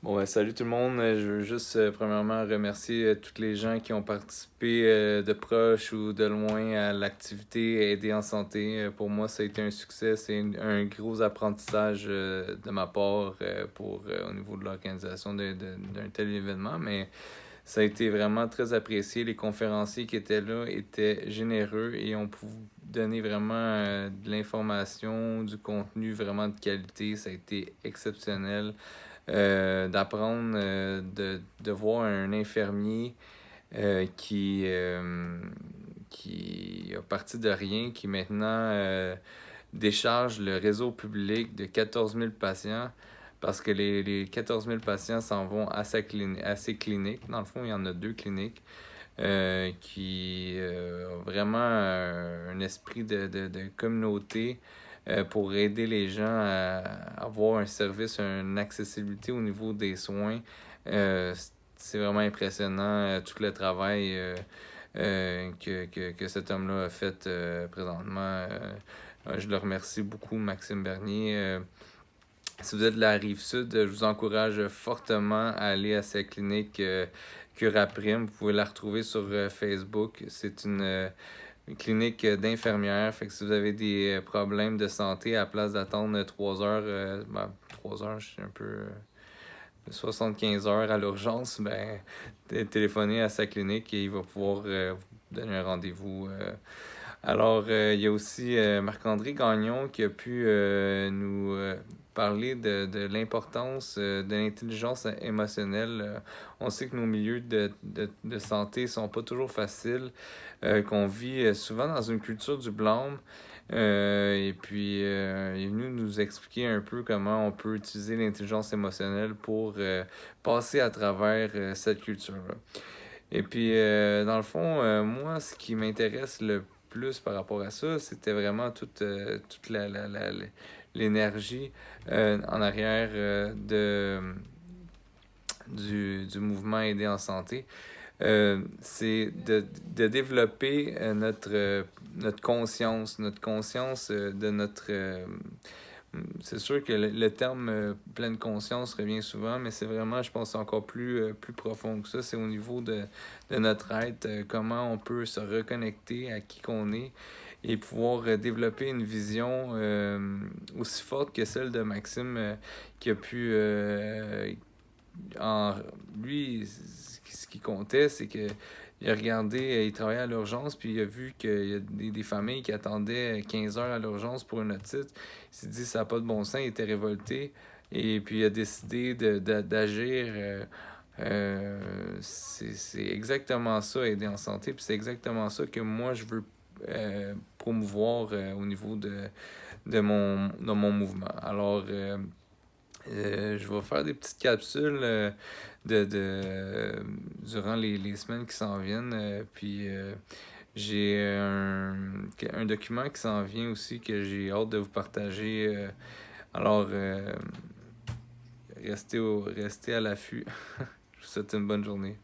Bon, salut tout le monde. Je veux juste premièrement remercier tous les gens qui ont participé de proche ou de loin à l'activité Aider en santé. Pour moi, ça a été un succès. C'est un gros apprentissage de ma part au niveau de l'organisation d'un tel événement. Mais ça a été vraiment très apprécié. Les conférenciers qui étaient là étaient généreux et ont pu donner vraiment de l'information, du contenu vraiment de qualité. Ça a été exceptionnel d'apprendre de voir un infirmier qui a parti de rien, qui maintenant décharge le réseau public de 14 000 patients parce que les 14 000 patients s'en vont à ses cliniques. Dans le fond, il y en a deux cliniques qui ont vraiment un esprit de communauté pour aider les gens à avoir un service, une accessibilité au niveau des soins. Euh, c'est vraiment impressionnant tout le travail que cet homme-là a fait présentement. Je le remercie beaucoup, Maxime Bernier. Si vous êtes de la Rive-Sud, je vous encourage fortement à aller à sa clinique Curaprime. Vous pouvez la retrouver sur Facebook. C'est une clinique d'infirmières. Fait que si vous avez des problèmes de santé, à la place d'attendre 3 heures, 3 heures, je suis un peu 75 heures à l'urgence, ben, téléphonez à sa clinique et il va pouvoir vous donner un rendez-vous. Alors, il y a aussi Marc-André Gagnon qui a pu nous parler de l'importance de l'intelligence émotionnelle. On sait que nos milieux de santé sont pas toujours faciles, qu'on vit souvent dans une culture du blâme. Et puis, il est venu nous expliquer un peu comment on peut utiliser l'intelligence émotionnelle pour passer à travers cette culture-là. Et puis, dans le fond, moi, ce qui m'intéresse le plus par rapport à ça, c'était vraiment toute l'énergie en arrière du mouvement Aider en santé. C'est de développer notre conscience de notre c'est sûr que le terme pleine conscience revient souvent, mais c'est vraiment, je pense, encore plus profond que ça. C'est au niveau de notre être, comment on peut se reconnecter à qui qu'on est et pouvoir développer une vision aussi forte que celle de Maxime qui a pu... lui, ce qui comptait, c'est que il a regardé, il travaillait à l'urgence, puis il a vu qu'il y a des familles qui attendaient 15 heures à l'urgence pour une otite. Il s'est dit, ça n'a pas de bon sens, il était révolté. Et puis il a décidé d'agir. C'est exactement ça, aider en santé. Puis c'est exactement ça que moi, je veux promouvoir au niveau de mon mouvement. Alors, je vais faire des petites capsules durant les semaines qui s'en viennent. Puis j'ai un document qui s'en vient aussi que j'ai hâte de vous partager. Alors, restez à l'affût. Je vous souhaite une bonne journée.